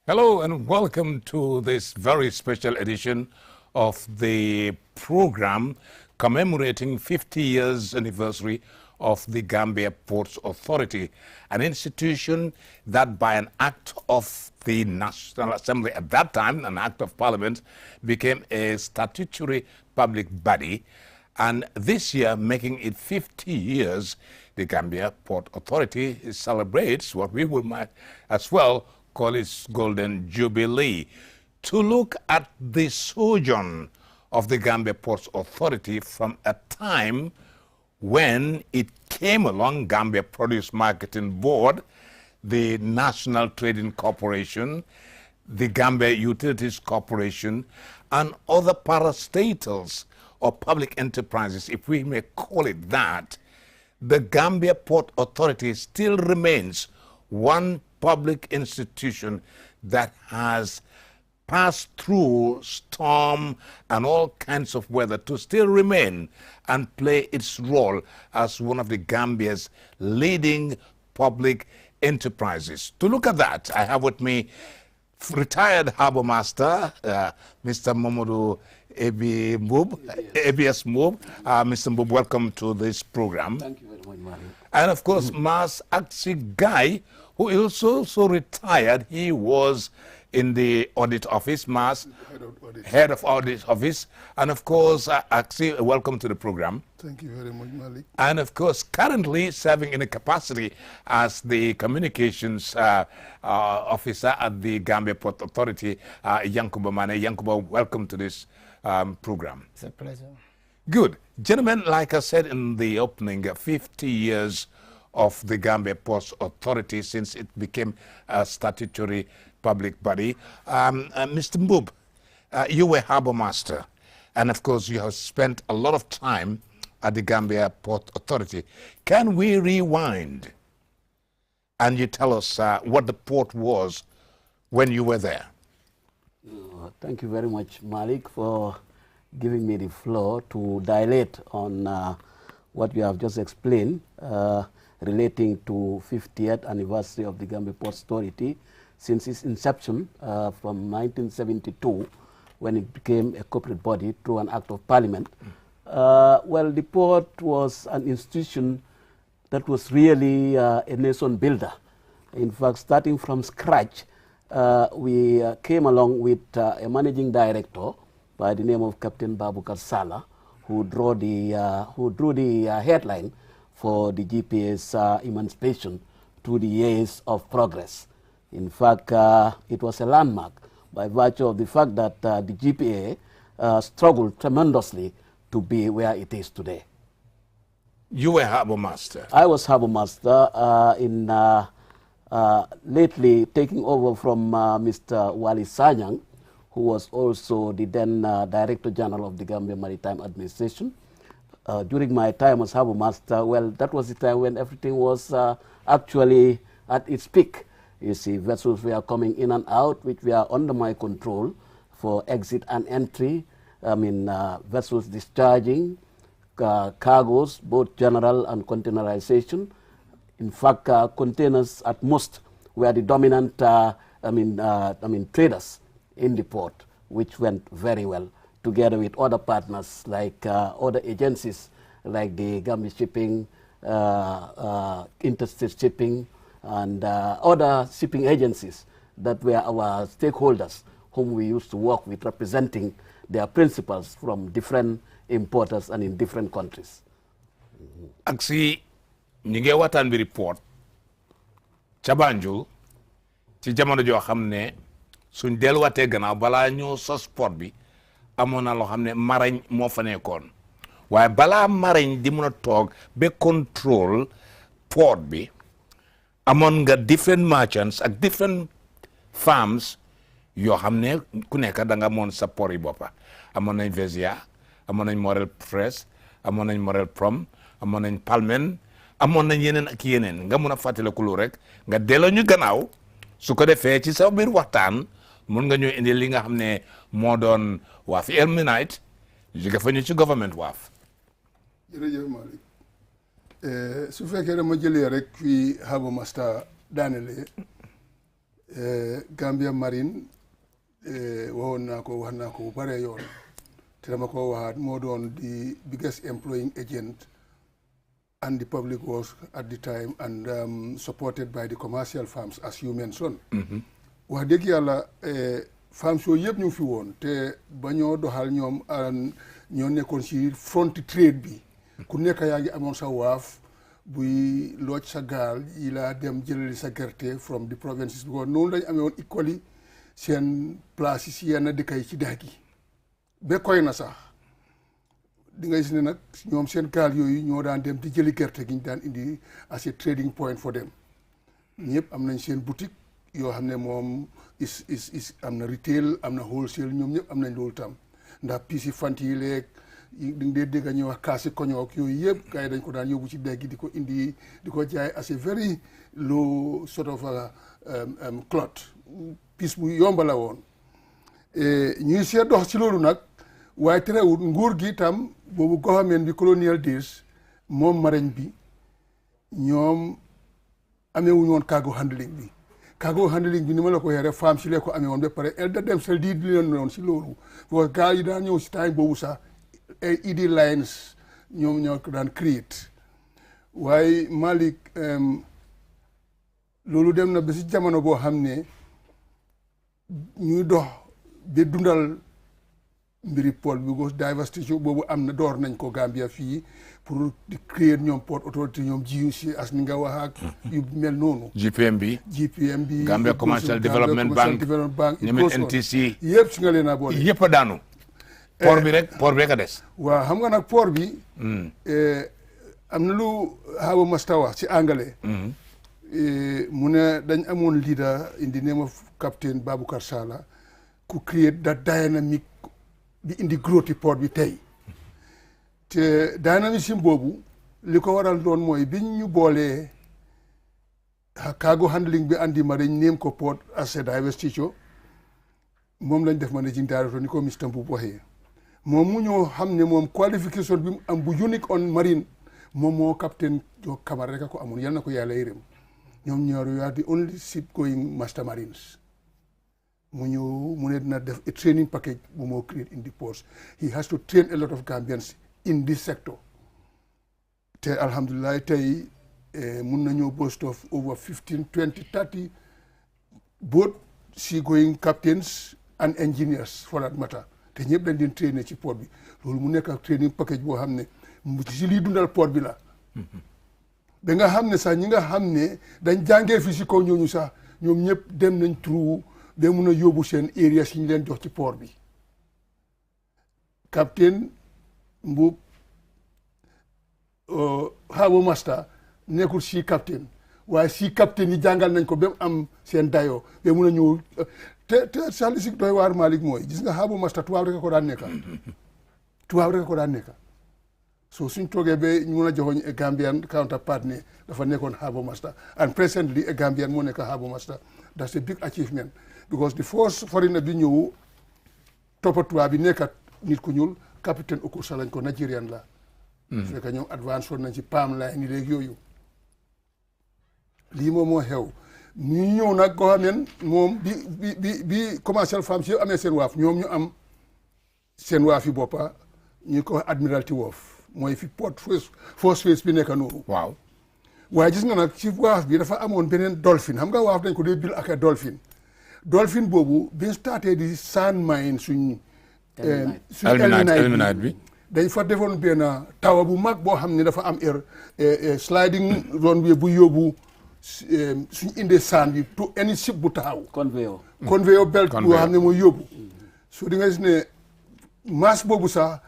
Hello and welcome to this very special edition of the program commemorating 50 years anniversary of the Gambia Ports Authority, an institution that by an act of the National Assembly at that time, an act of parliament, became a statutory public body. And this year, making it 50 years, the Gambia Port Authority celebrates what we might as well call its Golden Jubilee. To look at the sojourn of the Gambia Ports Authority from a time when it came along, Gambia Produce Marketing Board, the National Trading Corporation, the Gambia Utilities Corporation, and other parastatals or public enterprises, if we may call it that, the Gambia Port Authority still remains one public institution that has passed through storm and all kinds of weather to still remain and play its role as one of the Gambia's leading public enterprises. To look at that, I have with me retired harbour master, Mr. Mamadou ABS Mbub. Mr. Mbub, welcome to this program. Thank you very much, Mali. And of course, Mas Aksi Guy, who is also retired. He was in the audit office, Mas, head of audit office. And of course, Aksi, welcome to the program. Thank you very much, Malik. And of course, currently serving in a capacity as the communications officer at the Gambia Port Authority, Yankuba Mane. Yankuba, welcome to this program. It's a pleasure. Good. Gentlemen, like I said in the opening, 50 years of the Gambia Ports Authority since it became a statutory public body. Mr. Mbub, you were harbour master, and of course you have spent a lot of time at the Gambia Port Authority. Can we rewind and you tell us what the port was when you were there? Thank you very much, Malik, for giving me the floor to dilate on what you have just explained relating to 50th anniversary of the Gambia Port Authority since its inception from 1972 when it became a corporate body through an act of parliament. Well, the port was an institution that was really a nation builder. In fact, starting from scratch, we came along with a managing director by the name of Captain Babukar Sala, who drew the headline for the Gpa'S emancipation to the years of progress. In fact, it was a landmark by virtue of the fact that the GPA struggled tremendously to be where it is today. You were harbour master. I was harbour master in lately taking over from Mr. Wali Sanyang, who was also the then Director General of the Gambia Maritime Administration. During my time as harbour master, well, that was the time when everything was actually at its peak. You see, vessels were coming in and out, which were under my control for exit and entry. I mean, vessels discharging, cargoes, both general and containerization. In fact, containers at most were the dominant, traders in the port, which went very well, together with other partners like other agencies like the Gambia Shipping, Interstate Shipping, and other shipping agencies that were our stakeholders whom we used to work with, representing their principals from different importers and in different countries. Aksi, ñu ngi waxtaan bi report ca Banjul ci jamono joo xam ne suñ delluwaatee gannaaw balaa ñoo sos port bi amoon na loo xam ne marañ moo fa nekkoon waaye balaa marañ di mun a toog ba contrôle port bi amoon nga different merchants ak different farms yoo xam ne ku nekk da nga moon sa port yi boppa amoon nañ Vezia, amoon nañ Morel Press, amoon nañ Morel Prom, amoon nañ Palmen, amoon nañ yeneen ak yeneen nga mun a fàttaliku lu rek nga delloo ñu gannaaw su ko defee ci sa biir waxtaan mun nga ñu indi li nga xam ne moo doon waaf Elminite jóge fa ñu ci government waaf. jërëjëf Malick su fekkee dama jëlee rek fii harbour master daanele Gambia Marine waxoon naa ko wax naa ko bu bare yoon te dama ko waxaat moo doon the biggest employing agent and the public was at the time and supported by the commercial firms as you mentioned. wax dëgg yàlla firms yooyu yëpp ñu fi woon te ba ñoo doxal ñoom ñoo nekkoon si front trade bi ku nekk yaa ngi amoon sa waaf buy looj sa gaal yi laa dem jëlali sa gerte from the provinces because noonu lañu amee woon equally seen place yi si yenn dëkk yi ci dex gi ba koy na sax di nga gis ne nag ñoom seen gaal yooyu ñoo daan dem di jëli gerte gi ñu daan indi as a trading point for them ñëpp am nañ seen boutique yoo xam ne moom is am na retail am na wholesale ñoom ñëpp am nañ loolu tam ndax piisi fant yi léeg di nga dégg ñuy wax kaasi koñook yooyu yëpp gars yi dañ ko daan yóbbu ci dégg di ko indi di ko jaay as a very low sort of cloth piis bu yomba la woon ñuy see dox ci loolu nag waaye terewul nguur gi tam boobu government bi colonial days moom marine bi ñoom amee wuñu woon cargo handling bi cargo handling bi ni ma la ko yore femme si lee ko amee woon ba pare elda dem sel di leen noonu si loolu parce que gars yi daan ñëw si time boobu sax ay ED lines ñoom ñoo ko daan create waaye Malick loolu dem na ba si jamono boo xam ne ñuy dox ba dundal mbiri port bi because diversity boobu am na door nañ ko Gambia fii pour di créer ñoom port authority ñoom GUC as ni nga wax ak yu mel noonu GPM bi Gambia Commercial Development Bank ñoom NTC yëpp si nga leen a boole yëpp a daanu port bi rek a des waaw xam nga nag port bi am na lu Haba Masta wax ci anglais mu ne dañ amoon leader in the name of Captain Baboucarr Sala ku create that dynamic bi indi growth port bi tey te dynamisme boobu li ko waral doon mooy biñ ñu boolee cargo handling bi andi ma dañ neem ko port as a divestiture moom lañ def managing director ni ko Mr Mboup waxee moom mu ñoo xam ne moom qualification bi mu am bu unique on marine moom moo captain jo Camara rek a ko amoon yal na ko yàlla yërëm ñoom ñaar yu are the only ship going master marines mu ñëw mu ne dina def a training package bu moo create in the ports he has to train a lot of Gambians in this sector te alhamdulillah tey mun nañoo boast of over 15 20 30 both sea going captains and engineers for that matter te ñëpp dañ leen trainer ci port bi loolu mu nekk ak training package boo xam ne mu ci lii dundal port bi la ba nga xam ne sax ñi nga xam ne dañ jàngee fii si kaw ñooñu sax ñoom ñëpp dem nañ through ba mun a yóbbu seen area si ñu leen jox ci port bi captain Mboup Haba Masta nekkul si captain waaye si captain yi jàngal nañ ko ba mu am seen dayoo ba mun a ñëw te sax li si doy waar Malick mooy gis nga Haba Masta tubaab rek a ko daan nekka so suñ toogee ba ñu mun a joxoñ a Gambian counterpart ne dafa nekkoon Haba Masta and presently a Gambian moo nekk Haba Masta that's a big achievement because the first foreigner bi ñëw toppa tubaab bi nekkat nit ku ñuul capitaine Okosa lañ ko Nigerian la fekk ñoom advance woon nañ ci PAM line ni léegi yooyu lii moom moo xew ñu ñëw nag koo xam ne moom bi commercial firms yëpp amee seen waaf ñoom ñu am seen waaf yi boppa ñu ko Admiralty Wharf mooy fi port first phase bi nekk noonu waaw waaye gis nga nag ci waaf bi dafa amoon beneen dolphin xam nga waaf dañ ko dee bil ak dolphin boobu biñ starté di sand mine suñ ilmenite bi dañ fa defoon benn tawa bu mag boo xam ne dafa am sliding runway bu yóbbu suñ indee sand bi to any ship bu taxaw conveyor belt boo xam ne mooy yóbbu so di nga gis ne mass boobu sax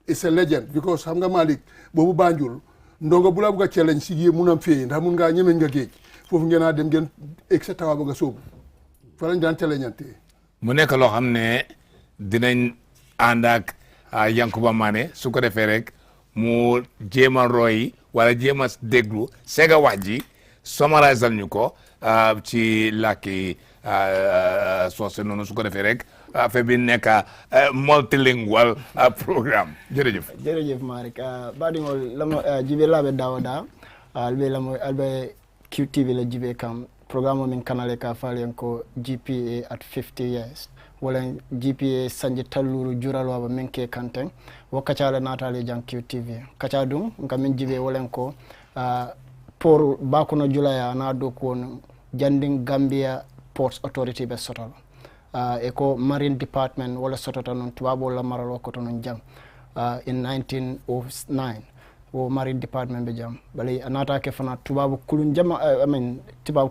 it's a legend because xam nga Malick boobu Banjul ndongo bu la bugg a challenge si yee mun am fee ndax mun ngaa ñemeñ nga géej foofu ngeen a dem ngeen egg sa tawa ba nga sóobu fa lañ daan challenge mu nekk loo xam ne dinañ ànd ak Yankuba Mane su ko defee rek mu jéem a roy wala jéem a déglu sega wax ji summarisal ñu ko ci làkki soose noonu su ko defee rek affaire bi nekk multilingual programme jërëjëf Malick baɗigol lamo jibe laaɓe dawoɗa alɓe QTV la jibe kam programme min kanale ka falen ko GPA at 50 years wala GPA sanje talluru juralo aba min ke kanten wo kacala natale jang QTV kaca dum ngam min jibe wala ko pour bakuno julaya na do ko janding Gambia Ports Authority be sotol e ko Marine Department wala sotota non tubabo la maralo ko ton jang in 1909 wo Marine Department be jam bale anata ke fana tubabu kulun jama tubabu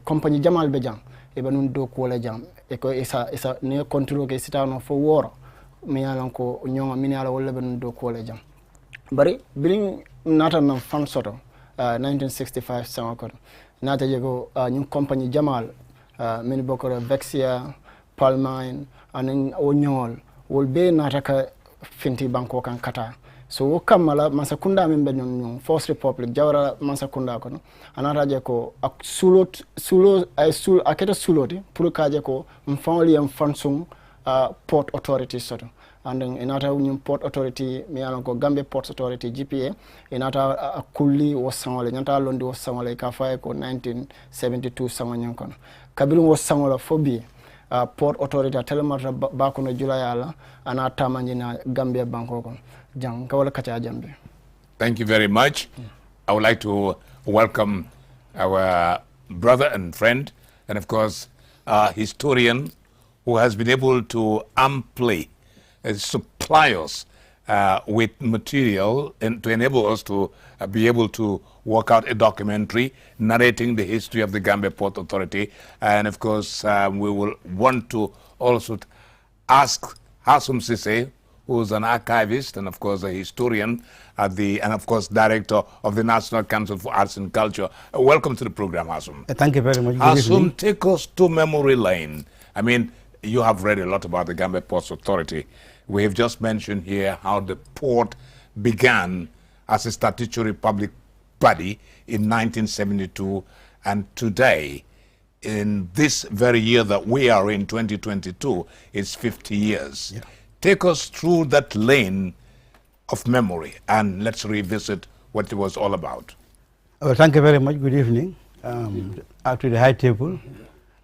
compagnie jamal be jam e banun do ko la jam e ko isa ne control ke sitano fo woro mi yalan ko nyonga min yala wala banun do ko la jam bari birin nata nan fan soto 1965 sama ko nata jego nyum compagnie jamal min bokoro Vexia Palmine anen o nyol wol be nata ka finti banko kan kata so wo kamala masakunda min be non First Republic jawra masakunda ko anata je ko ak sulo ay sul aketa suloti pour kaje ko mfawli am fansung Port Authority soto and inata nyum Port Authority mi yalan ko Gambia Ports Authority GPA inata kulli wo sangole nyanta londi wo sangole ka fay ko 1972 sangonyon kono kabilu wo sangola fobi Port Authority telematra bakuno julayala ana tamanjina Gambia banko ko jang kawala kacha jambe. Thank you very much. I would like to welcome our brother and friend and of course historian who has been able to amply supply us with material and to enable us to be able to work out a documentary narrating the history of the Gambia Port Authority. And of course, we will want to also ask Hasum Sise, who's an archivist and of course a historian and of course director of the National Council for Arts and Culture. Welcome to the program, Hasum. Thank you very much. Hasum, take us to memory lane. I mean, you have read a lot about the Gambia Ports Authority. We have just mentioned here how the port began as a statutory public body in 1972, and today, in this very year that we are in, 2022, it's 50 years. Yeah. Take us through that lane of memory and let's revisit what it was all about. Well, thank you very much. Good evening. Up to the high table,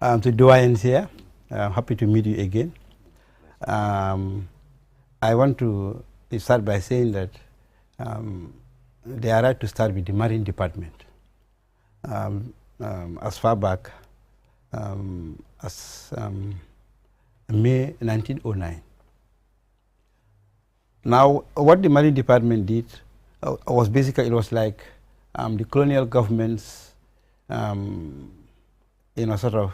to Doyens here. I'm happy to meet you again. I want to start by saying that they are right to start with the Marine Department. As far back as May 1909. Now, what the Marine Department did was basically, it was like the colonial government's, sort of,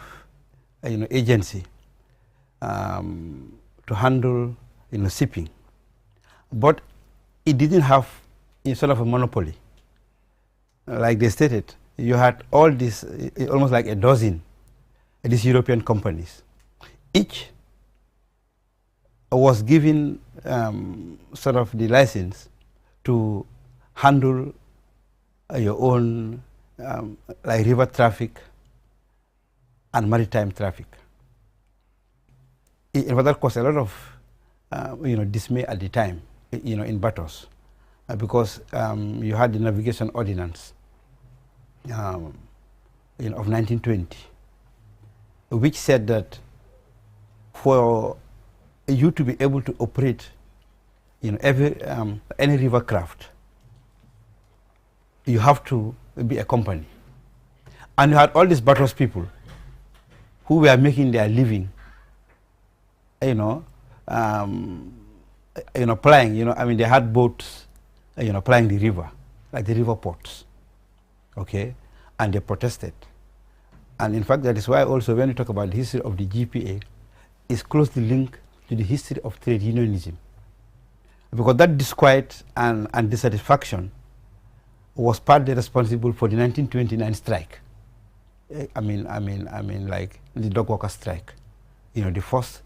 agency to handle, shipping. But it didn't have sort of a monopoly. Like they stated, you had all this, almost like a dozen, these European companies. Each was given sort of the license to handle your own like river traffic and maritime traffic. That caused a lot of dismay at the time, in battles, because you had the navigation ordinance of 1920, which said that for you to be able to operate any river craft, you have to be a company. And you had all these battles people who were making their living, plying, they had boats, plying the river, like the river ports, okay? And they protested. And in fact, that is why also when we talk about the history of the GPA, it's closely linked to the history of trade unionism. Because that disquiet and dissatisfaction was partly responsible for the 1929 strike. Like the dog worker strike, the first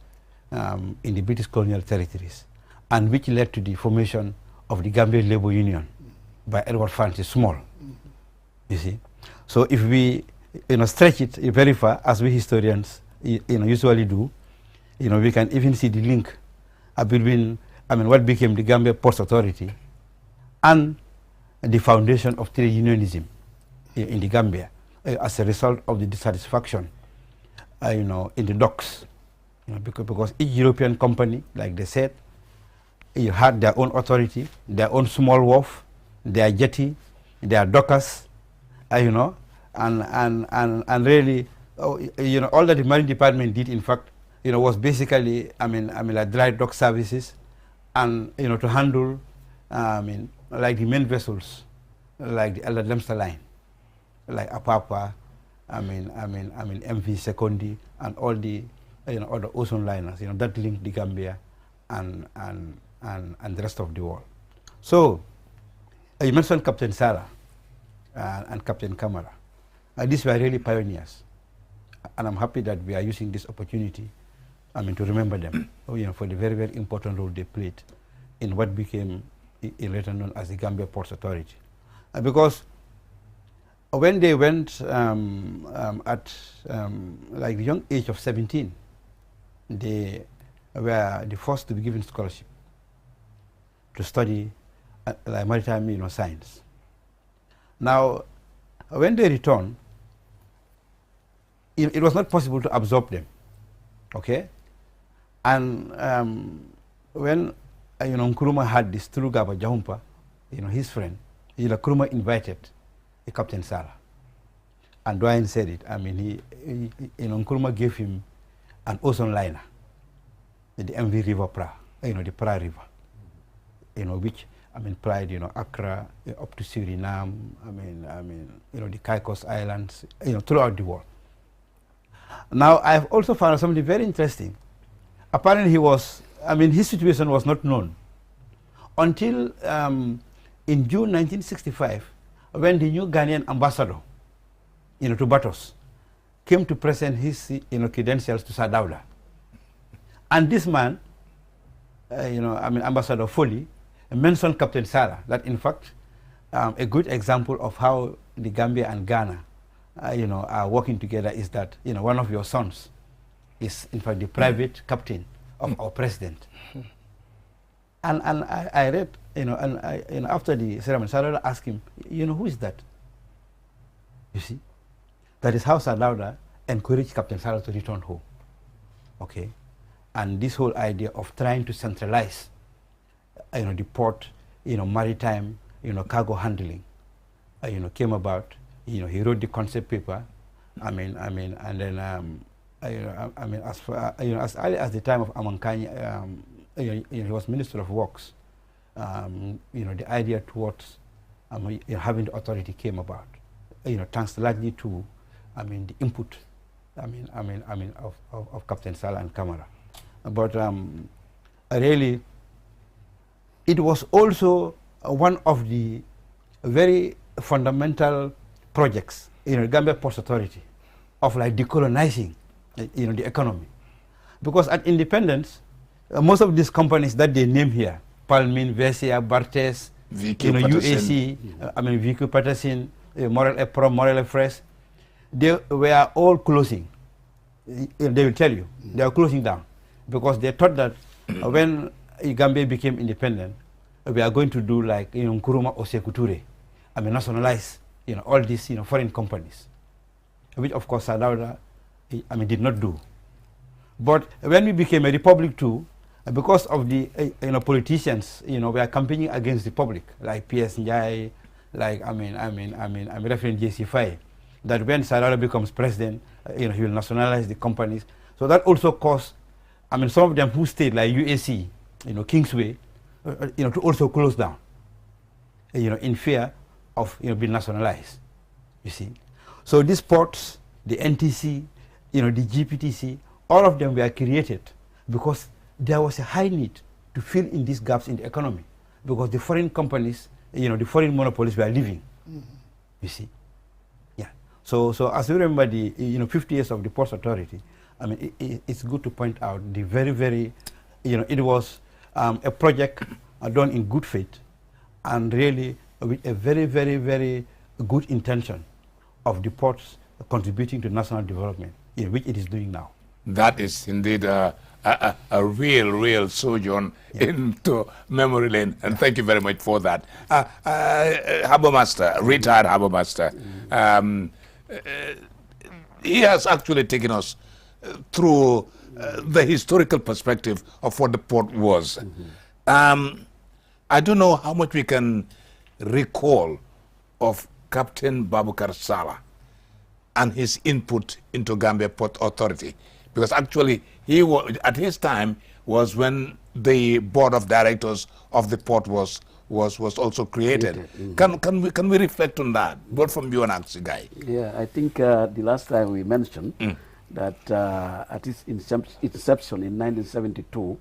in the British colonial territories, and which led to the formation of the Gambia Labour Union by Edward Francis Small. You see, so if we stretch it very far, as we historians usually do, we can even see the link between what became the Gambia Ports Authority and the foundation of trade unionism in the Gambia, as a result of the dissatisfaction, in the docks, because each European company, like they said, had their own authority, their own small wharf, their jetty, their dockers, and really, all that the Marine Department did, in fact, was basically, like dry dock services, and to handle, like the main vessels, like the Elder Dempster line, like Apapa, MV Secondi, and all the, other ocean liners, that link the Gambia and the rest of the world. So, you mentioned Captain Sarah and Captain Kamara. These were really pioneers, and I'm happy that we are using this opportunity, to remember them, for the very, very important role they played in what became later known as the Gambia Ports Authority. Because when they went at like the young age of 17, they were the first to be given scholarship to study like maritime, science. Now, when they returned, it was not possible to absorb them, okay? And when Nkrumah had this Tulugaba Jahumpa, his friend, Nkrumah invited Captain Sarah, and Dwayne said it. Nkrumah gave him an ocean liner, the MV River Pra, the Pra River, which plied, Accra up to Suriname, the Caicos Islands, throughout the world. Now, I've also found something very interesting. Apparently, his situation was not known until in June 1965, when the new Ghanaian ambassador, to Batos, came to present his, credentials to Sadauda. And this man, Ambassador Foley, mentioned Captain Sarah, that in fact, a good example of how the Gambia and Ghana, are working together is that, one of your sons is in fact the private captain of our president. And I read, after the ceremony, Sadauda asked him, who is that? You see, that is how Sadauda encouraged Captain Sarah to return home. Okay, and this whole idea of trying to centralize, the port, maritime, cargo handling, came about. He wrote the concept paper. And then, as early as the time of Amankani, he was Minister of Works. The idea towards having the authority came about. Thanks largely to, the input, of Captain Sarah and Kamara. But really, it was also one of the very fundamental projects in the Gambia Ports Authority of like decolonizing, the economy. Because at independence, most of these companies that they name here, Palmin, Vesia, Bartes, UAC, VQ Patterson, Morel Eprom, Morel Fresh, they were all closing. They will tell you, they are closing down because they thought that when Gambia became independent, we are going to do like Nkrumah or Sekou Touré, nationalize all these foreign companies, which of course Sadauda did not do. But when we became a republic too, because of the politicians, we are campaigning against the public, like P.S. Njai, like I'm referring to JC5, that when Sadauda becomes president, he will nationalize the companies. So that also caused, some of them who stayed, like UAC, Kingsway, to also close down, in fear of being nationalized. You see, so these ports, the NTC, the GPTC, all of them were created because there was a high need to fill in these gaps in the economy because the foreign companies, the foreign monopolies were leaving. You see, yeah. So as you remember the 50 years of the Ports Authority, it's good to point out the very, very, it was a project done in good faith and really with a very, very, very good intention of the ports contributing to national development, which it is doing now. That is indeed a real sojourn into memory lane, and thank you very much for that. Harbour Master, retired Harbour Master, he has actually taken us through the historical perspective of what the port was. I don't know how much we can recall of Captain Babukar Sala and his input into Gambia Port Authority, because actually he was, at his time was when the board of directors of the port was also created. Can we reflect on that, both from you and Axi Guy? Yeah, I think the last time we mentioned that at its inception in 1972,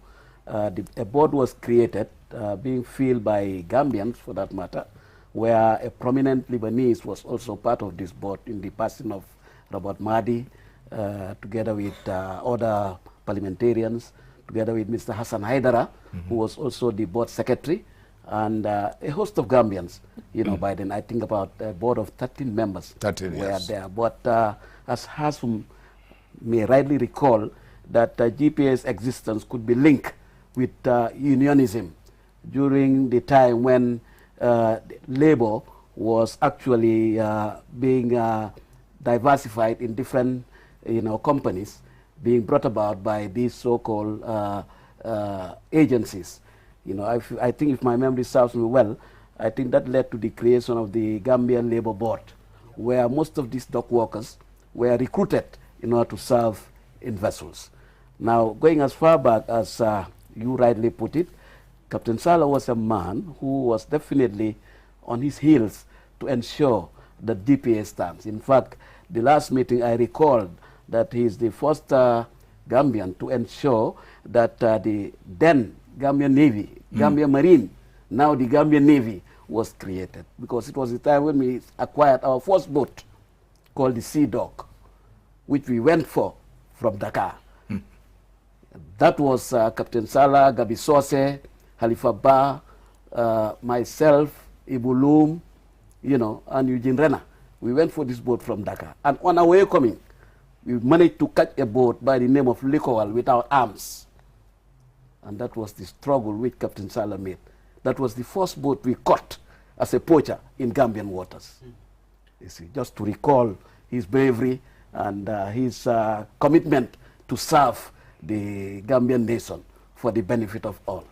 a board was created, being filled by Gambians for that matter, where a prominent Lebanese was also part of this board in the person of Robert Mahdi, together with other parliamentarians, together with Mr. Hassan Haidara, who was also the board secretary, and a host of Gambians. By then I think about a board of 13 members 13, were yes. there. But as Hasum may rightly recall, that GPA's existence could be linked with unionism during the time when labor was actually being diversified in different companies, being brought about by these so-called agencies. I think if my memory serves me well, I think that led to the creation of the Gambian Labor Board, where most of these dock workers were recruited in order to serve in vessels. Now, going as far back as you rightly put it, Captain Sala was a man who was definitely on his heels to ensure that GPA stands. In fact, the last meeting I recalled that he is the first Gambian to ensure that the then Gambian Navy, Gambian Marine, now the Gambian Navy was created, because it was the time when we acquired our first boat called the Sea Dog, which we went for from Dakar. That was Captain Sala, Gabi Sose, Halifa Ba, myself, Ibulum, and Eugene Renner. We went for this boat from Dakar. And on our way coming, we managed to catch a boat by the name of Likowal without arms. And that was the struggle which Captain Sala made. That was the first boat we caught as a poacher in Gambian waters. You see, just to recall his bravery and his commitment to serve the Gambian nation for the benefit of all.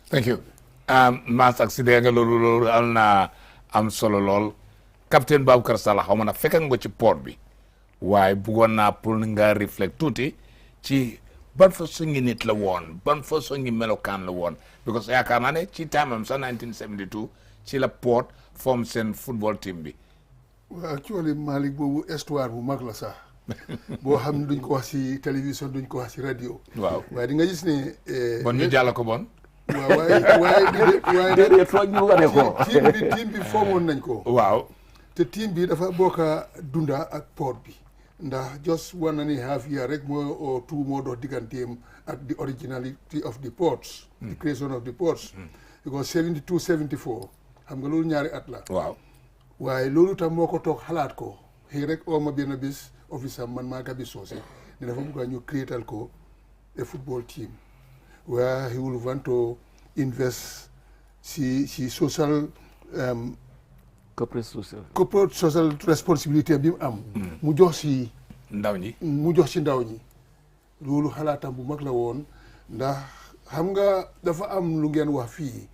Thank you. Mas accident lolu alna am solo lol. Captain Babukar Sala xamna fekk nga ci port bi. Waye bëggon na pour nga reflect touti ci ban façon ngi nit la woon, ban façon ngi melokaan la woon, because yaakaar naa ne ci time am sa 1972 ci la port form seen football team bi. Well, actually Malik boobu histoire bu mag la sax boo xam ne duñ ko wax ci télévision duñ ko wax ci radio. Waaw waaye di nga gis ne bon ñu jàll ko bon. waaw waaye foog ñu wane ko. team bi formoon nañ ko. Waaw te team bi dafa bokka dunda ak port bi. Ndax just 1.5 years rek or 2 more dox digganteem ak the originality of the ports, the creation of the ports, because 72 74 xam nga loolu ñaari at la. Waaw waaye loolu tam moo ko toog xalaat ko xëy rek oo ma benn bis office am man maa Gabi Socé ne dafa bëgg ñu créatal ko a football team where he will want to invest si social corporate social responsibility bi mu am mu jox si ndaw ñi loolu xalaatam bu mag la woon ndax xam nga dafa am lu ngeen wax fii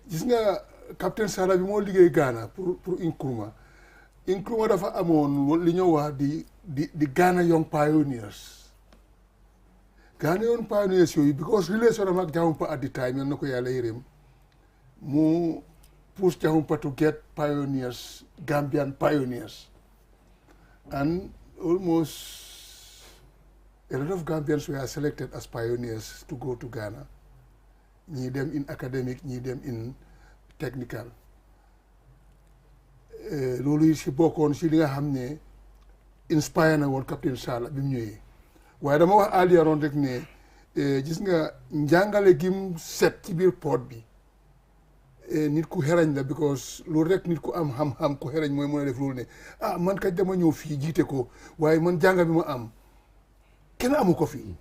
gis nga Captain Sala bi moo liggéey Ghana pour Nkrumah dafa amoon li ñoo wax di Ghana Young Pioneers yooyu because relation am ak Jahumpa at the time yal na ko yàlla yërëm mu push Jahumpa to get pioneers, Gambian pioneers. And almost a lot of Gambians were selected as pioneers to go to Ghana. Ñii dem in academic, ñii dem in technical. Loolu si bokkoon si li nga xam ne inspire na woon Captain Sala bi mu ñëwee. Waaye dama wax earlier on rek ne gis nga njàngale gim set ci biir port bi. Nit ku xerañ la because loolu rek nit ku am xam-xam ku xerañ mooy mën a def loolu ne man kat dama ñëw fii jiite ko waaye man jànga bi ma am kenn amu ko fii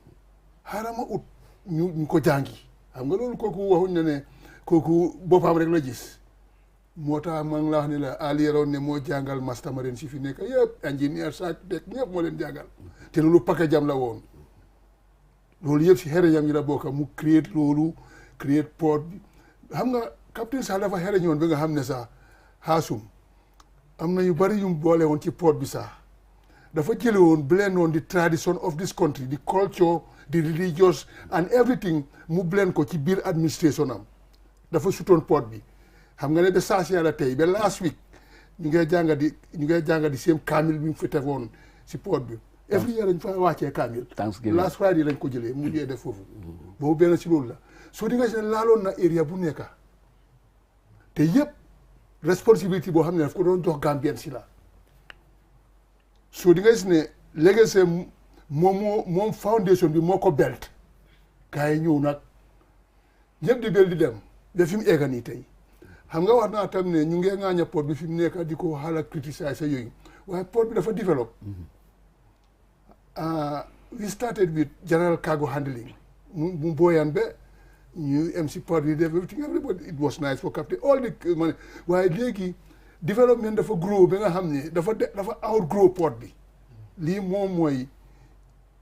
xaaral ma ut ñu ko jàngi xam nga loolu kooku waxuñ na ne kooku boppam rek la gis moo tax man la wax ne la aliyeroon ne moo jàngal master marine si fi nekk yëpp ingénieur architecte ñëpp moo leen jàngal te loolu paquet jam la woon loolu yëpp si xereñam yi la bokk mu create loolu create port bi xam nga capitaine sax dafa xereñoon bi nga xam ne sax xaasum am na yu bari yu boole woon ci port bi sax dafa jële woon blend woon the tradition of this country the culture the religious and everything mu blend ko ci biir administration am dafa sutoon port bi xam nga ne ba saa si yàlla tey ba last week ñu ngay jànga di seen kaamil bi mu fi tegoon si port bi every year dañ fa wàccee kaamil last Friday lañ ko jëlee mu jee def foofu boobu benn si loolu la soo di nga si ne laaloon na area bu nekk te yëpp responsibility boo xam ne daf ko doon jox Gambien si la soo di nga gis ne léegi moom foundation bi moo ko belt gars yi ñëw nag ñëpp di bel di dem ba fi mu egga nii tey xam nga wax naa tam ne ñu ngee ŋaaña port bi fi mu nekk di ko xala criticiser sa yooyu waaye port bi dafa develop we started with general cargo handling mu booyan ba ñu MC port bi def everything everybody it was nice for captain all the money waaye léegi development dafa grow ba nga xam ne dafa outgrow port bi lii moom mooy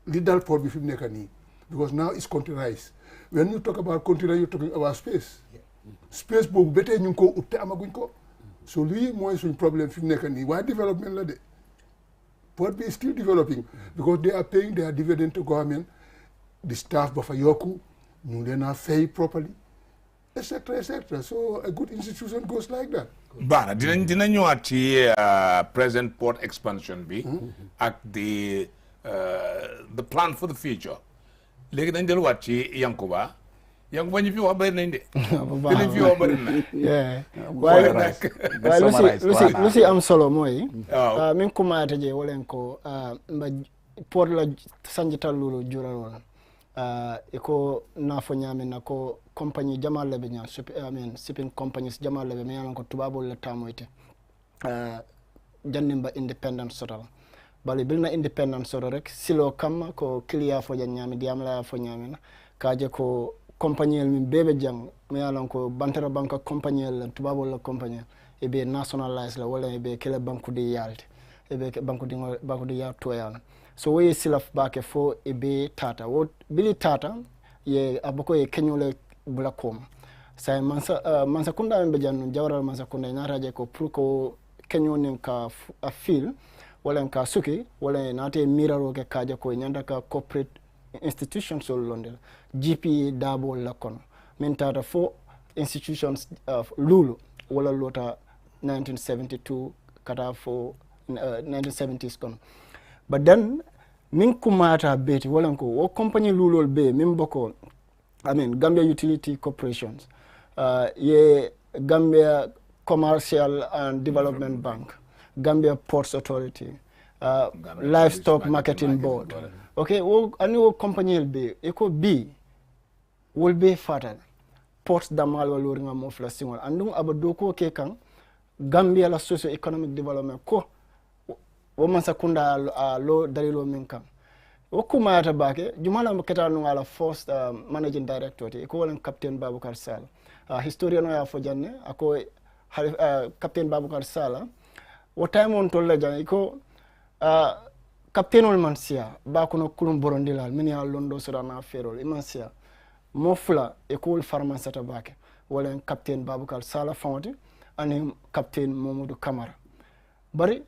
li dal port bi fi mu nekk nii because now it's containerized when you talk about container you're talking about space boobu ba tey ñu ngi ko ut te amaguñ ko so lii mooy suñ problème fi mu nekk nii waaye development la de port bi is still developing because they are paying their dividend to government the staff ba fa yokku ñu leen a fay properly etc so a good institution goes like that. Baax na dina ñëwaat ci present port expansion bi ak the plan for the future léegi dañ delluwaat ci Yankuba ñu fi wax bëri nañ de. li fi wax bëri na. waaye lu si am solo mooy. waaw min kumaata je wolen ko mba port la sanjital lulu jural wala iko nafo ñamen na ko compagnie jamal lebe nya shipping companies jamal lebe me ko tubabol la tamoyte jannimba independent sotal bali bilna independent soto rek silo kam ko clear fo nyami diamla fo nyamina kaje ko compagnie min bebe jang me yalon ko bantara banka compagnie la tubabol la compagnie e be nationalize la wala e be kele banku de yalte e be banku de ya toyal so we silaf baake fo e be tata wo bili tata ye aboko e kenyole blakom say mansa kunda be jannu jawral mansa kunda naraje ko pour ko kenyonin ka a fil wala ka suki wala nate miraro ke kaje ko nyanda ka corporate institutions so london GPA dabo la kono min tata fo institutions lulu wala lota 1972 kata fo 1970s kono but then min kumata beti wala ko wo company lulol be min boko Gambia Utility Corporations ye Gambia Commercial and Development Bank, Gambia Ports Authority, Livestock Marketing Board. Okay, any company will be eco B will be fatal. Ports damal waluringa mofla single andung abadoko kekan Gambia la socio-economic development ko woman sakunda lo dalilo minkan okuma ata bake jumala mketa no ala first managing director ko wala captain Babukar Sall historian ya fo janne ako captain Babukar Sall o time on tolla jan ko captain ol mansia ba ko no kulum borondilal min ya londo sodana ferol mansia mofla e ko pharmacie ta bake wala captain Babukar Sall fawti ani captain Mamadou Camara bari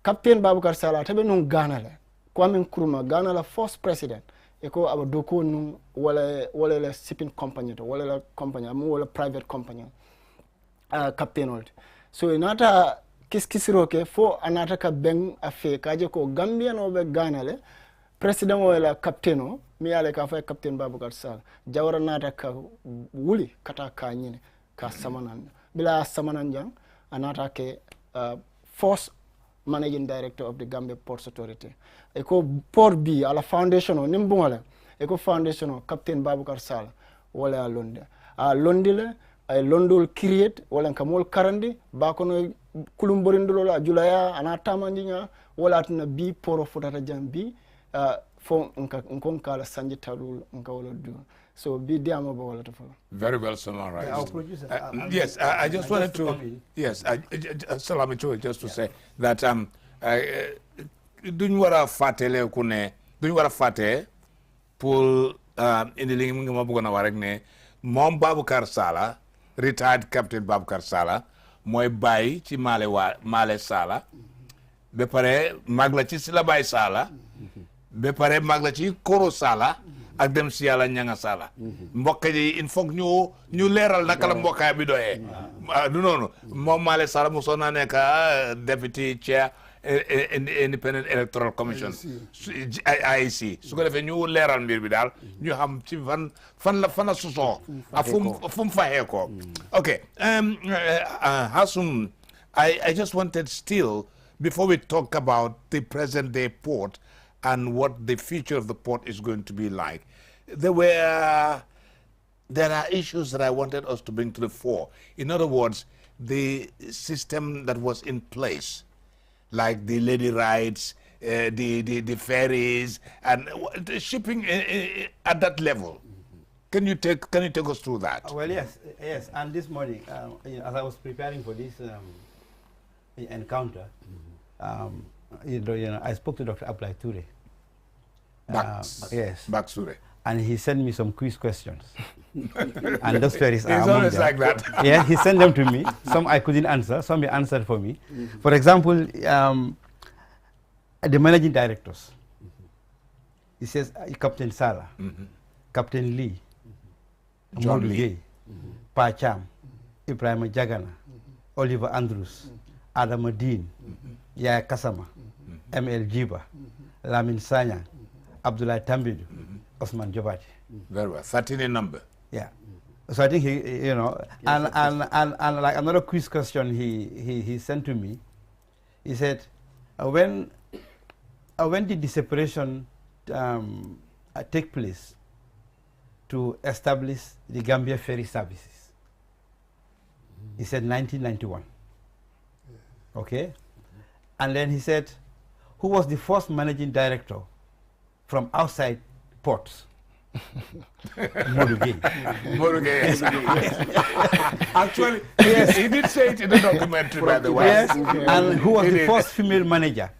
captain Babukar Sall tabe non ganale Kwame Nkrumah Ghana la first president eko aba doko nun wala la shipping company to wala la company amu wala private company captain old so inata kiskisiro ke fo anata ka beng afe kaje ko Gambia no be Ghana le president wala captain o mi yale ka fa captain Babukar Sall jawra nata ka wuli kata ka nyine ka samanan bila samanan jang anata ke first managing director of the Gambia Ports Authority. Eko port B ala foundation o nimbungale. Eko foundation o captain Babukar Sall wala a Londe. A Londile ay Londol create wala kamol karandi bakono kulumborindolo la julaya anata mandinya wala tuna B poro futata jam B fo nkon kala sanji talul nka wala du. So be diamo bo wala to follow. Very well summarized. Our producer. Yes, I just wanted to. Yes, Salami Choi, just to say that duñ wara fatele ku ne duñ wara faté pour indi li nga ma bëggoon a wax rek ne moom Baboucarr Sallah retired captain Baboucarr Sallah mooy bàyyi ci Male Sallah ba pare mag la ci Sila Baye Sallah ba pare mag la ci Koro Sallah ak dem si yàlla ñanga Sallah mbokk yi il faut ñu leeral naka la mbokkaay bi doyee du noonu moom Male Sallah mosoon naa nekk deputy chair Independent Electoral Commission IEC su ko defee ñu leeral mbir bi daal ñu xam ci fan la susoo ak fu mu fayee ko okay Hassoum, I just wanted still before we talk about the present day port and what the future of the port is going to be like, there are issues that I wanted us to bring to the fore. In other words, the system that was in place, like the lady rides, the ferries, and the shipping at that level. Can you take us through that? Well, yes. And this morning, as I was preparing for this encounter, I spoke to Dr. Ablai Toure. Bax Toure. And he sent me some quiz questions. And those ferries are it's always like that. Yeah, he sent them to me. Some I couldn't answer, some he answered for me. For example, the managing directors. He says Captain Sallah, Captain Lee, John Lee, Pa Cham, Ibrahim Jagana, Oliver Andrews, Adam Dean, Yaya Kasama, M.L. Jiba, Lamin Sanyang, Abdullah Tambidu, Osman Jobati. Very well. 13 in number. Yeah. So I think he, and like another quiz question he sent to me. He said, when did the separation take place to establish the Gambia ferry services? He said 1991. Okay. And then he said, who was the first managing director from outside ports? Modugay. Actually, yes, he did say it in the documentary, by the way. Yes, and who was the first female manager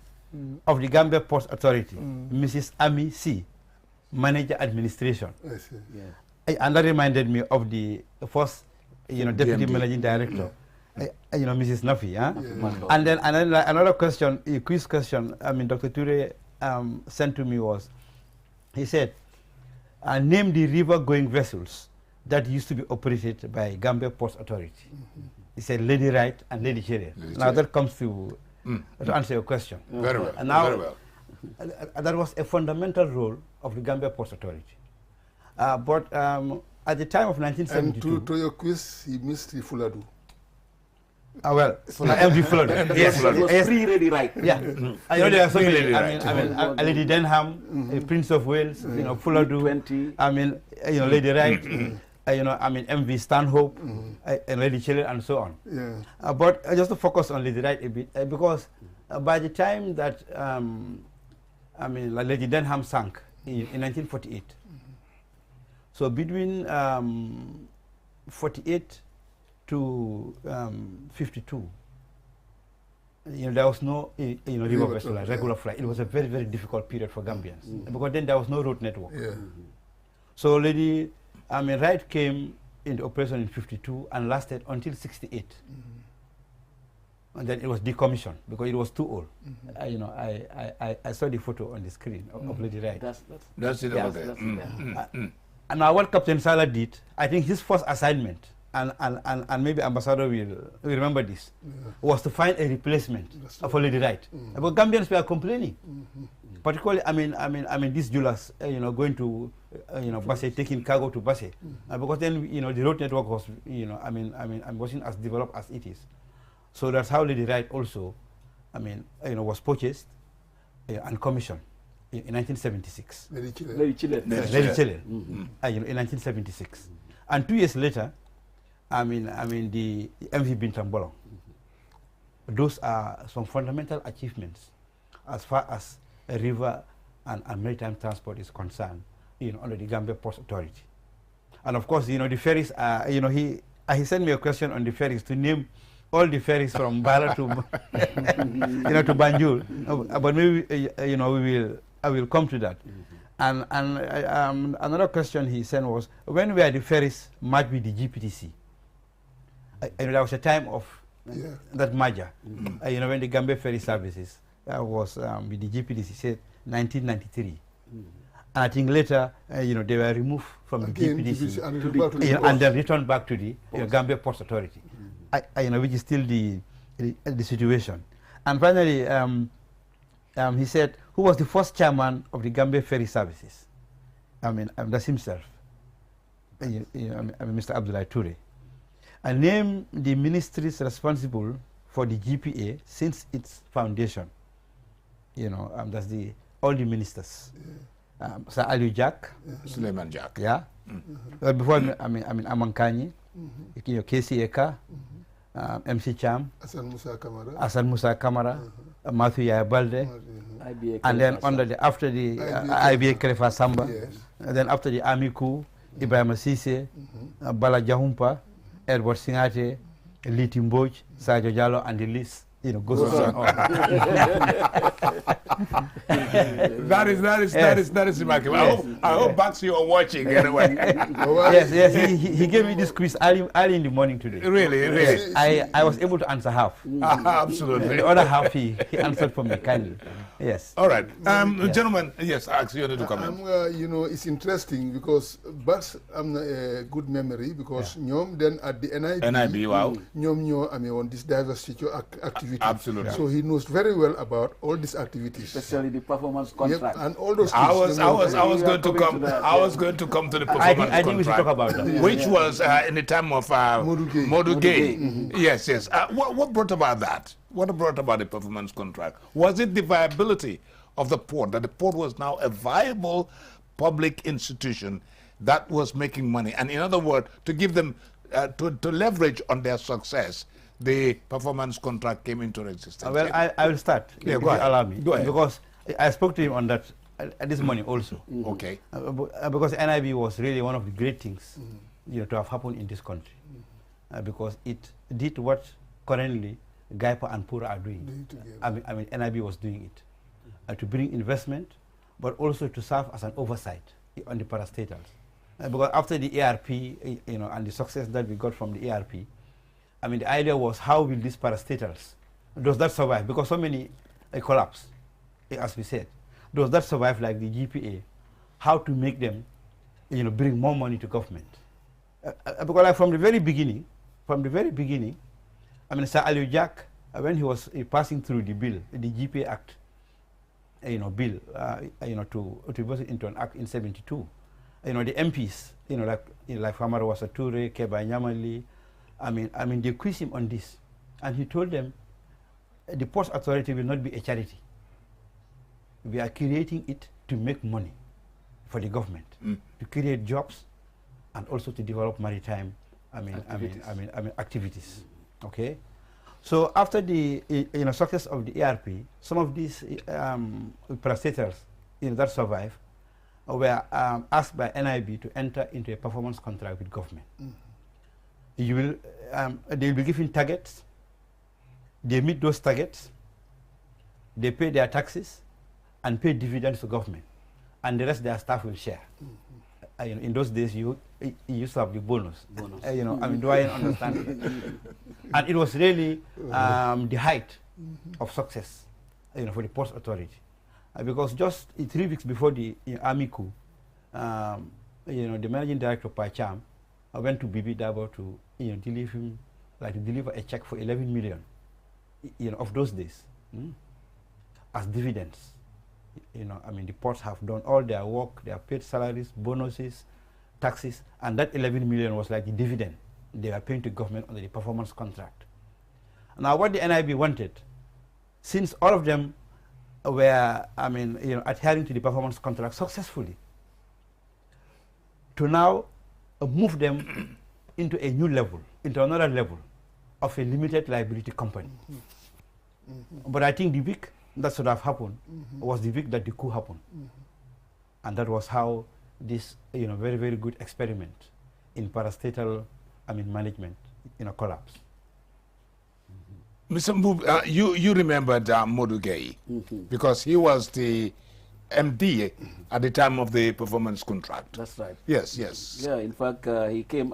of the Gambia Ports Authority? Mrs. Ami C, Manager Administration. And that reminded me of the first, Deputy Managing Director, Mrs. Nafi. And then another question, a quiz question, Dr. Toure sent to me was, he said, name the river-going vessels that used to be operated by Gambia Ports Authority. He said Lady Wright and Lady Cherier. Now that comes to answer your question. Very well. And now, very well. That was a fundamental role of the Gambia Ports Authority. But at the time of 1972... And to your quiz, he missed the Fuladu. Well, MD Fuladu. Yes, Free Lady Wright. Yeah. There are so many. Lady Denham, Prince of Wales, Fuladu. 20. Lady Wright. MV Stanhope, and Lady Chile, and so on. Yeah. But just to focus on Lady Wright a bit, because by the time that Lady Denham sank in 1948, so between 48 to 52, there was no river vessel, regular flight. It was a very, very difficult period for Gambians because then there was no road network. So Lady Wright came into operation in 52 and lasted until 68. And then it was decommissioned because it was too old. I saw the photo on the screen of Lady Wright. That's it over there. And now what Captain Sallah did, I think his first assignment, and maybe Ambassador will remember this, was to find a replacement for Lady Wright. But Gambians were complaining. Particularly, these jewelers, going to, Basse, taking cargo to Basse. Because then, the road network was, wasn't as developed as it is. So that's how Lady Wright also, was purchased and commissioned in 1976. Very chilling. In 1976. And 2 years later, the MV Bintang Bolong. Those are some fundamental achievements as far as a river and maritime transport is concerned, under the Gambia Ports Authority. And of course, you know, the ferries, you know, he sent me a question on the ferries to name all the ferries from Bala to, you know, to Banjul. But maybe, you know, I will come to that. And another question he sent was, when were the ferries merged with the GPTC? You know, there was a time of that merger. You know, when the Gambia Ferry Services was with the GPTC, said 1993. And I think later, you know, they were removed from the GPTC and then returned back to the Gambia Ports Authority. You know, which is still the situation. And finally, he said, who was the first chairman of the Gambia Ferry Services? I mean, that's himself. Mr. Abdullah Toure. And name the ministries responsible for the GPA since its foundation. You know, that's all the ministers. Sir Ali Jack, Suleiman Jack. Yeah. Before Amankani, you know, KC Eka, MC Cham, Hassan Musa Kamara, Matthew Yabalde, and then after the IBA Khalifa Samba, and then after the Army coup, Ibrahim Sise, Bala Jahumpa, Edward Singate, Liti Mboj, Sajo Jallo, and the list, you know, goes on. That is remarkable. Yes. I hope Bax, you are watching anyway. Yes, he gave me this quiz early in the morning today. Really? Yes, I was able to answer half. Absolutely. The other half he answered for me kindly. Yes. All right. Gentlemen, yes, Ax, you wanted to comment. You know, it's interesting because Bax a good memory because Nyom then at the NIB, wow. Nyom I mean, on this diversity activity. Absolutely. So he knows very well about all these activities. Especially the performance contract. And all those I was going to come to the performance contract. I think we should talk about that. Which was in the time of Modu Gay. Yes. What brought about that? What brought about the performance contract? Was it the viability of the port, that the port was now a viable public institution that was making money? And in other words, to give them, to leverage on their success, the performance contract came into existence. Well, I will start. Yeah, go ahead. Allow me. Go ahead. Because I spoke to him on that this morning also. Okay. Because NIB was really one of the great things you know, to have happened in this country. Because it did what currently Gaipa and Pura are doing. I mean, NIB was doing it. To bring investment, but also to serve as an oversight on the parastatals. Because after the ARP, you know, and the success that we got from the ARP, I mean, the idea was, how will these parastatals, does that survive? Because so many collapse, as we said. Does that survive like the GPA? How to make them, you know, bring more money to government? Because like from the very beginning, I mean, Sir Ali Jack, when he was passing through the bill, the GPA Act, you know, bill, you know, to put it into an act in '72, you know, the MPs, you know, like Famara Wasature, Keba Nyamali, I mean, they quizzed him on this, and he told them, the Ports Authority will not be a charity. We are creating it to make money for the government, to create jobs, and also to develop maritime, activities. Okay, so after the success of the ARP, some of these parastatals, that survive, were asked by NIB to enter into a performance contract with government. You will, they will be given targets. They meet those targets. They pay their taxes and pay dividends to government, and the rest their staff will share. In those days, you used to have the bonus. Do I understand? And it was really the height of success, for the Ports Authority, because just 3 weeks before the Army coup, the managing director Pacham went to Bibi Dabo to deliver a check for 11 million, of those days, as dividends. The ports have done all their work, they have paid salaries, bonuses, taxes, and that 11 million was like the dividend they were paying to government under the performance contract. Now, what the NIB wanted, since all of them were, adhering to the performance contract successfully, to now move them into a new level, into another level of a limited liability company. But I think the week that should have happened was the week that the coup happened. And that was how this very, very good experiment in parastatal, management, collapse. Mr. Mbub, you remembered Modu Gay because he was the MD at the time of the performance contract. That's right. Yes, yes. Yeah, in fact, he came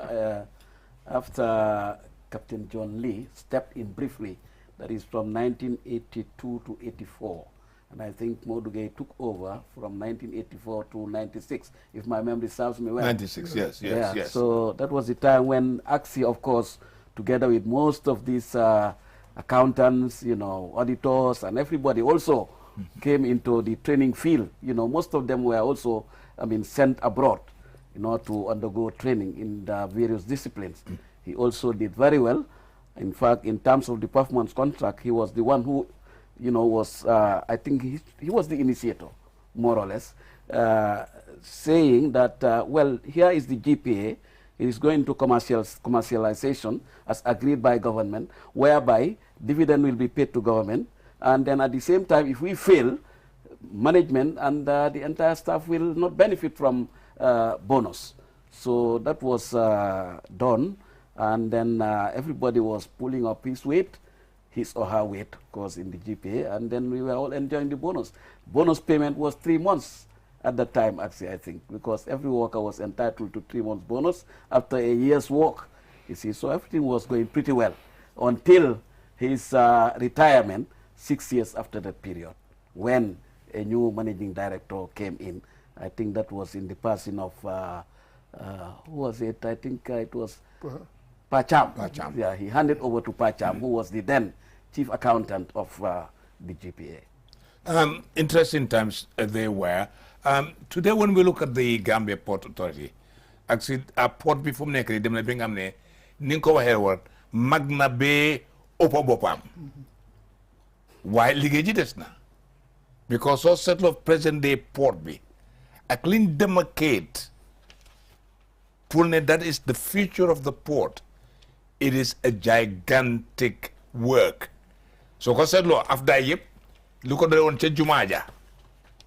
after Captain John Lee stepped in briefly. That is from 1982 to 84. And I think Modu Gay took over from 1984 to 96, if my memory serves me well. 96, yes. So that was the time when AXI, of course, together with most of these accountants, auditors, and everybody also came into the training field. Most of them were also, sent abroad, to undergo training in the various disciplines. He also did very well. In fact, in terms of the performance contract, he was the one who, was, I think he was the initiator, more or less, saying that, well, here is the GPA. It is going to commercialization as agreed by government, whereby dividend will be paid to government. And then at the same time, if we fail, management and the entire staff will not benefit from bonus. So that was done. And then everybody was pulling up his weight, his or her weight, of course, in the GPA. And then we were all enjoying the bonus. Bonus payment was 3 months at that time, actually, I think, because every worker was entitled to 3 months bonus after a year's work. You see, so everything was going pretty well until his retirement 6 years after that period, when a new managing director came in. I think that was in the passing of, who was it? I think it was Pacham. Yeah, he handed over to Pacham, who was the then chief accountant of the GPA. Interesting times they were. Today, when we look at the Gambia Port Authority, actually, a port before nekri dem na bingam ne ninko wahewa magna be opobopam. Why ligeji desna? Because all settle of present day port be a clean demarcate. Pulne, that is the future of the port. It is a gigantic work. So, after yep, look at the one Jumaja.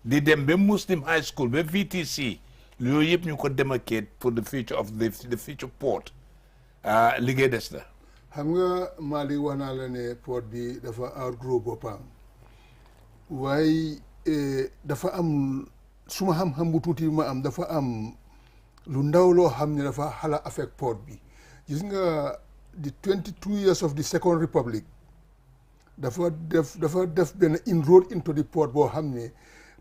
Di dem be Muslim High School, be VTC, lu yep ñu ko demarcate for the future of the future port. Liggéey des na. Xam nga Mali wax naa la ne port bi dafa outgrow boppam. Waaye dafa am suma xam-xam bu tuuti ma am dafa am lu ndaw loo xam ne dafa xala affect port bi. Gis nga the 22 years of the Second Republic dafa def benn inroad into the port boo xam ne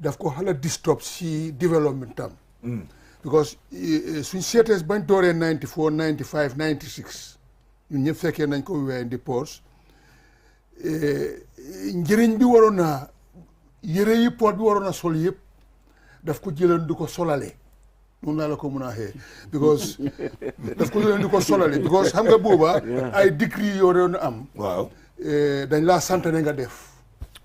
daf ko xala disturb si development tam. Because suñ seetee bañ dooree 94 95 96 ñun ñëpp fekkee nañ ko we in the ports njëriñ bi waroon na yére yi port bi waroon na sol yëpp daf ko jëloon di ko solale noonu laa la ko mën a waxee because daf ko jëloon di ko solale because xam nga booba ay décret yoo doon am. Waaw dañ laa sant ne nga def.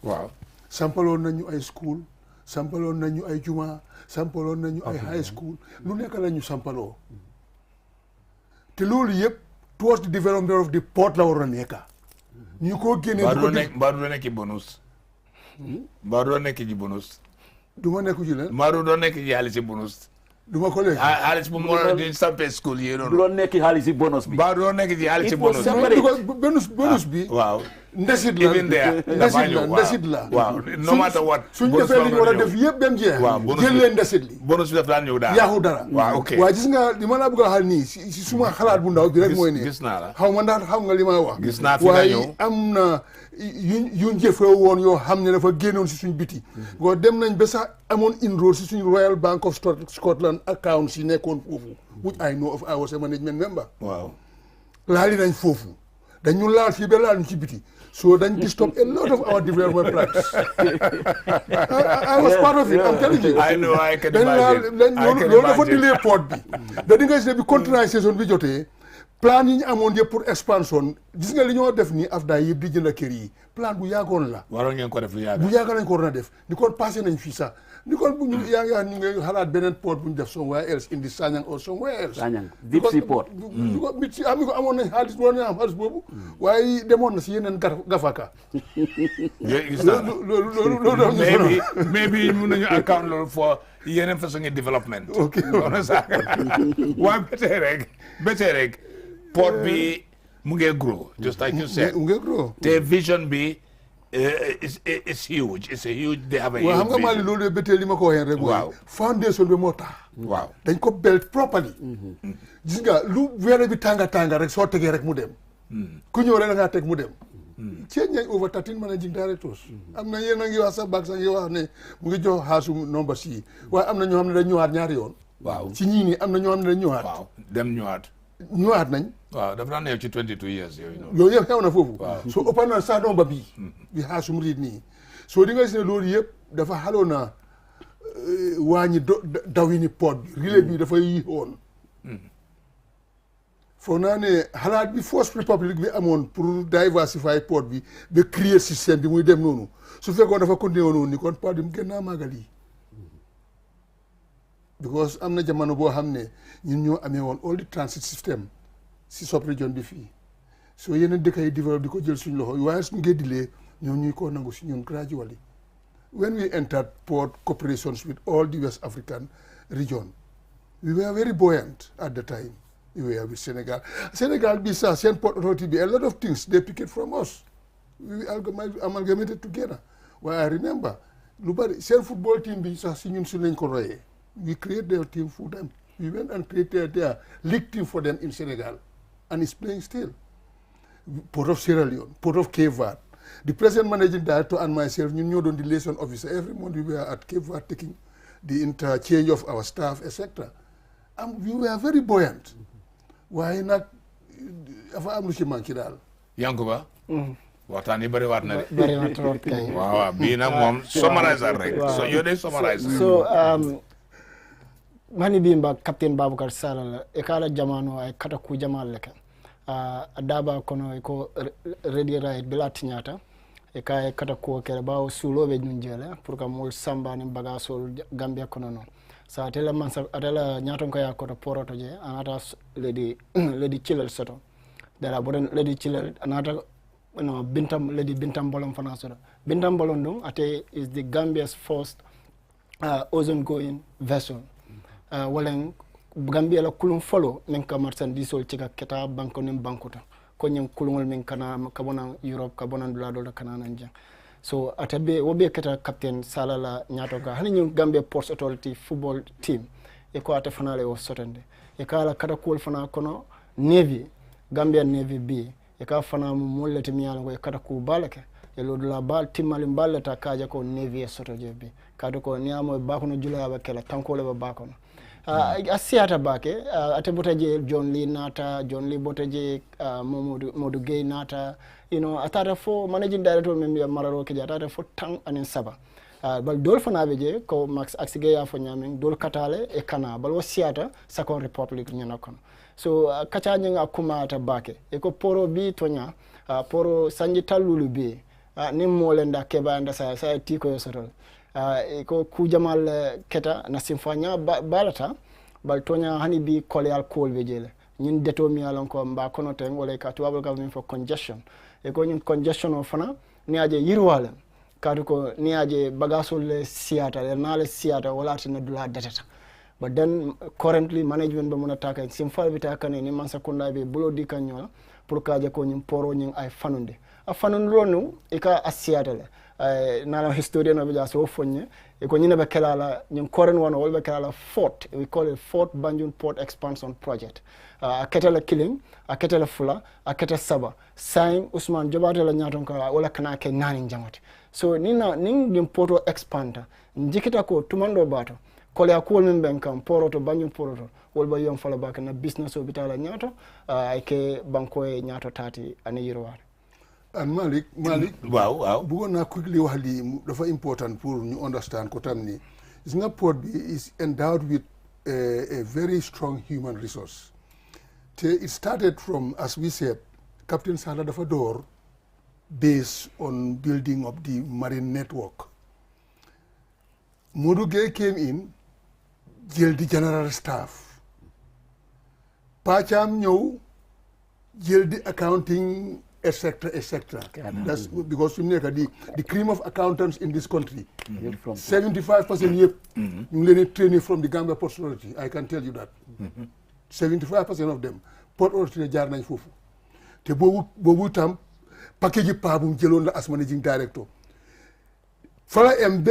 Waaw sampaloon nañu ay school sampaloon nañu ay juma sampaloon nañu ay high school lu nekk la ñu sampaloo te loolu yëpp towards the development of the port la waroon a nekk ñu ko génnee mbaa du nekk bonus mbaa du nekk ci bonus du ma nekku ci leen mbaa du nekk ci xaalis ci bonus du ma ko lekk xaalis bu moo di sampé school yi noonu du doon nekk xaalis ci bonus bi mbaa du nekk ci xaalis ci bonus bonus bi waaw ndesit la even there ndesit la waaw no matter what suñ defee li ñu war a def yëpp dem jeex jël leen ndesit li bonus bi daf daan ñëw daal yaaxu dara waaw ok waaye gis nga li ma laa bëgg a xal nii si suma xalaat bu ndaw bi rek mooy ne gis naa la xaw ma ndax xam nga li ma wax gis naa fi nga ñëw waaye am na yuñ jëfee woon yoo xam ne dafa génnoon si suñ biti ngo dem nañ ba sax amoon inroad si suñ Royal Bank of Scotland accounts yi nekkoon foofu which I know of I was a management member waaw laali nañ foofu dañu laal fii ba laal ñu ci biti so dañ disturb a lot of our development practice. I was part of it, I'm telling you. I know, I can imagine. Loolu dafa delay port bi. Da di nga gis ne bi contrat saison bi jotee plan yi ñu amoon yëpp pour expansion gis nga li ñoo def nii afda yëpp di jënd kër yi plan bu yàggoon la. waroon ngeen ko def lu yàgg. bu yàgg lañ ko waroon a def ni kon passé nañ fii sax ni kon bu ñu yaa ngi ñu ngi xalaat beneen port bu ñu def somewhere else indi Sanyang or somewhere else. Sanyang deep sea port. bu ko mit si am ko amoon nañ xaalis waroon nañ am xaalis boobu. waaye demoon na si yeneen gafaka. gis naa la loolu maybe mun nañu account loolu for yeneen façon development. ok waaye ba tey rek port bi mu ngi grow just like you said. mu ngi grow. te vision bi is huge. It's a huge. They have a huge waaw xam nga maa vision. loolu yëpp ba tey li ma ko waxee rek. waaw foundation bi moo tax. waaw dañ ko build properly. gis nga lu weer bi tànga rek soo tegee rek mu dem. ku ñëw rek da ngaa teg mu dem. change nañ over 13 managing directors. am na yéen a ngi wax sax baag sax ngi wax ne mu ngi jox xaasum nombre si waaye am na ñoo xam ne dañ ñëwaat ñaari yoon. waaw ci ñii nii am na ñoo xam ne dañ ñëwaat. waaw dem ñëwaat nañ. waaw dafa daan ñëw ci 22 years yooyu noonu. loolu yëpp xew na foofu. waaw soo ëppan na sax nombre bii. bi xaasum riit nii. soo di nga gis ne loolu yëpp dafa xaloon na wàññi dawini port bi relais bi dafay yéexoon. foog naa ne xalaat bi First Republic bi amoon pour diversify port bi ba créer système bi muy dem noonu su fekkoon dafa continuer noonu ni kon port bi mu gën naa màggal yi because am na jamono boo xam ne ñun ñoo amee woon all the transit system si sub region bi fii soo yeneen dëkk yi développe di ko jël suñ loxo waaye suñu ngee dilee ñoom ñuy koo nangu si ñun gradually when we entered port cooperations with all the West African region we were very buoyant at the time. We were with Senegal bi sax seen port authority bi a lot of things they pick it from us. We amalgamated together. Well, I remember lu bari seen football team bi sax si ñun si lañ ko royee. We create their team for them. We went and created their league team for them in Senegal and it's playing still. Port of Sierra Leone, Port of Cape Verde. The present managing director and myself, ñun ñoo doon di liaison officer. Every month we were at Cape Verde taking the interchange of our staff, etc. And we were very buoyant. waaye nag dafa am lu ci manqué daal. Yankuba. waxtaan yi bëri waat na de. bëri na trop kay. waaw bii nag moom summariser rek. so yow de summariser. so mani bimba captain Baboucarr Sarr la e kala jamano ay kata ku jamal leke daba kono ko ready right bila tinyata e kay kata ko kere bawo sulobe ñun jele pour que mol samba ni bagasol Gambia kono non sa tele man sa adala nyaton ko ya ko to poroto je anata ledi chilel soto dara boden ledi chilel anata no bintam bolom fana soto bintam bolom dum ate is the Gambia's first ocean going vessel walen Gambia la kulum folo men ka marchandise ol cika keta banko nim bankuta ko nyam kulungol men kana kabona Europe kabona dula do kana nanja so atabe wobe keta captain salala nyato ka hani nyum Gambia Ports Authority football team e ko ata fanale o sotande e kala kata kol fana kono Navy Gambia Navy B e ka fana mo mollete mi yalla ko e kata ku balake e lo dula bal timali ballata kaja ko Navy e soto jebi kado ko niamo ba kono jula ba kala tankole ba kono asiata bake ate botaje John Lee nata John Lee botaje Modou Gay nata atata fo managing director mem ya mararo ke atata fo tang anen saba bal dol fana beje ko Max Axige ya fo nyamen dol katale e kana bal wasiata Second Republic nyana kono so kacha nyanga kuma ata bake e ko poro bi tonya poro sanji talulu bi ni molenda keba nda sa tiko sotol ko kujamal keta na simfanya balata bal tonya hani bi kole alcool be jele ñin deto mi alon ko mba kono ten wala ka tuwabal ka min fo congestion e ko ñin congestion o fana ni aje yirwala kadu ko ni aje bagasol le siata le nale siata wala tan dula detata but then currently management be mona taka simfal bita kane ni man sakunda be bulo di kanyola pour ka je ko ñin poro ñin ay fanunde a fanunde no e ka asiata le nala historian of just so fonye e ko nyina be kelala nyim koren wono wol be kelala fort we call it Fort Banjul Port Expansion Project a ketela killing a ketela fula a ketela saba sign Usman Jobate la nyaton ko wala kana ke nani jamati so nina ning porto expanda njikita ko tumando bato kole akol men ben kam poroto Banjul poroto wol ba yom fala baka na business o bitala nyato ay ke banko e nyato tati ani yirwar. And Malik, wow. bëggoon naa quickly wax lii dafa important pour ñu understand ko tam ni gis nga port bi is endowed with a very strong human resource It started from, as we said, Captain Sala Dafador, based on building up the marine network. Modou Gueye came in, jël the general staff. Pacham ñëw, jël the accounting, etc., etc. That's because the cream of accountants in this country, 75% yep, you learn training from the Gambia Port Authority. I can tell you that. 75% of them, Port Authority jaar nañ fofu. Te bobu tam package pa bu jëlon la as managing director. Fala MB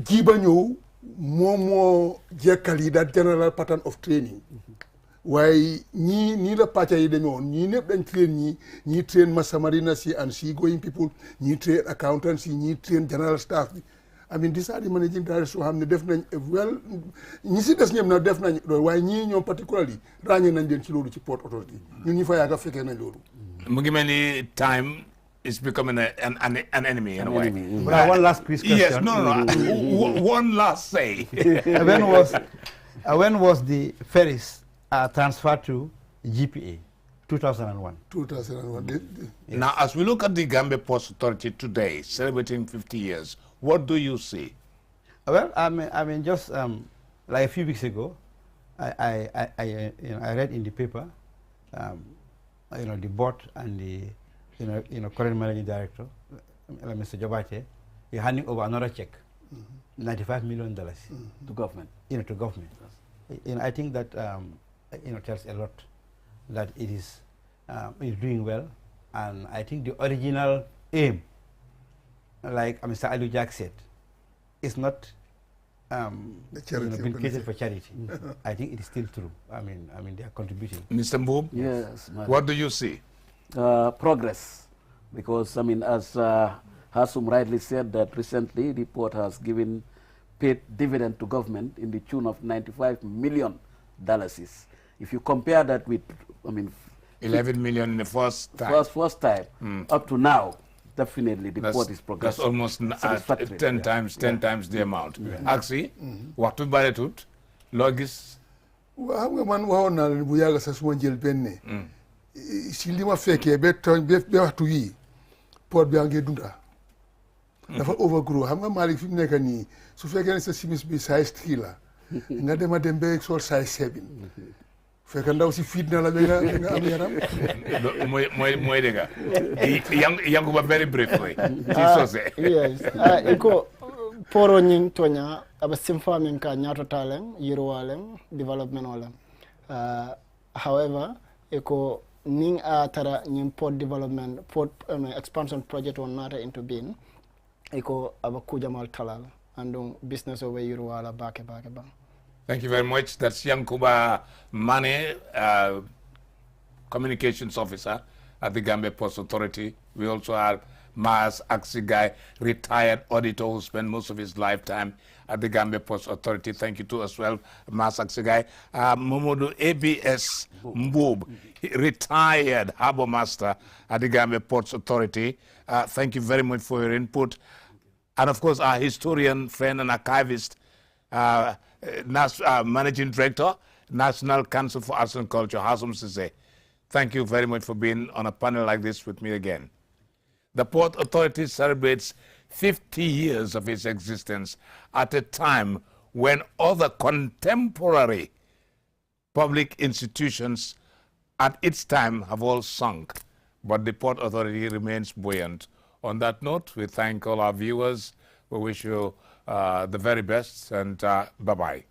Jiba ñëw momo jekkali that general pattern of training. Waaye ñii la pàcca yi demee woon ñii ñëpp dañ train ñii train Masamarina si and sea going people, ñii train accountants yi, ñii train general staff bi. I mean these are the managing directors yoo xam ne def nañ well ñi si des ñëpp nag def nañ loolu waaye ñii ñoom particularly ràññee nañ leen ci loolu ci Port Authority ñun ñi fa yàgg fekkee nañ loolu. mu ngi mel ni time is becoming an enemy in a way. But one last quick question. Yes, no. One last say. When was the ferries transferred to GPA? 2001. 2001. Now, as we look at the Gambia Ports Authority today, celebrating 50 years, what do you see? Well, I mean, just like a few weeks ago, I read in the paper, the board and the current managing director, Mr. Jobate, is handing over another check, $95 million To government. To government. I think that tells a lot that it is doing well, and I think the original aim, like Mr. Alu Jack said, is not been created for charity. I think it is still true. I mean they are contributing. Mr. Mboob, Yes. what do you see? Progress, because as Hasum rightly said that recently the port has paid dividend to government in the tune of $95 million. If you compare that with, 11 million in the first time. First time, up to now, definitely the port is progressing. That's almost 10 times the amount. Aksi, waxtu bare tut, logis. Xam nga man waxoon naa leen bu yàgg sax suma jël benn si li ma fekkee ba waxtu yi port bi ngi dunda. Dafa overgrow. Xam nga Malick fi mu nekk nii su fekkee ne sa simis bi size 3 la nga dem ba sol size 7. Fekk ndaw si feed na la ba nga am yaram. mooy dëgg. Yankuba very briefly. Yes. Iko poro nying tonya aba simfa min ka nyato taleng yirwaleng development walem. However, iko ning tara nyim port development port expansion project on nata into being iko aba kujamal talal andung business over yirwala bake bang. Thank you very much. That's Yankuba Mane, Communications Officer at the Gambia Ports Authority. We also have Mas Aksigai, retired auditor who spent most of his lifetime at the Gambia Ports Authority. Thank you too as well, Mas Aksigai. Momodu ABS Mboob, retired harbour master at the Gambia Ports Authority. Thank you very much for your input. And of course, our historian, friend and archivist, Managing Director, National Council for Arts and Culture, Hasum Sise. Thank you very much for being on a panel like this with me again. The Port Authority celebrates 50 years of its existence at a time when other contemporary public institutions at its time have all sunk, but the Port Authority remains buoyant. On that note, we thank all our viewers. We wish you the very best, and bye-bye.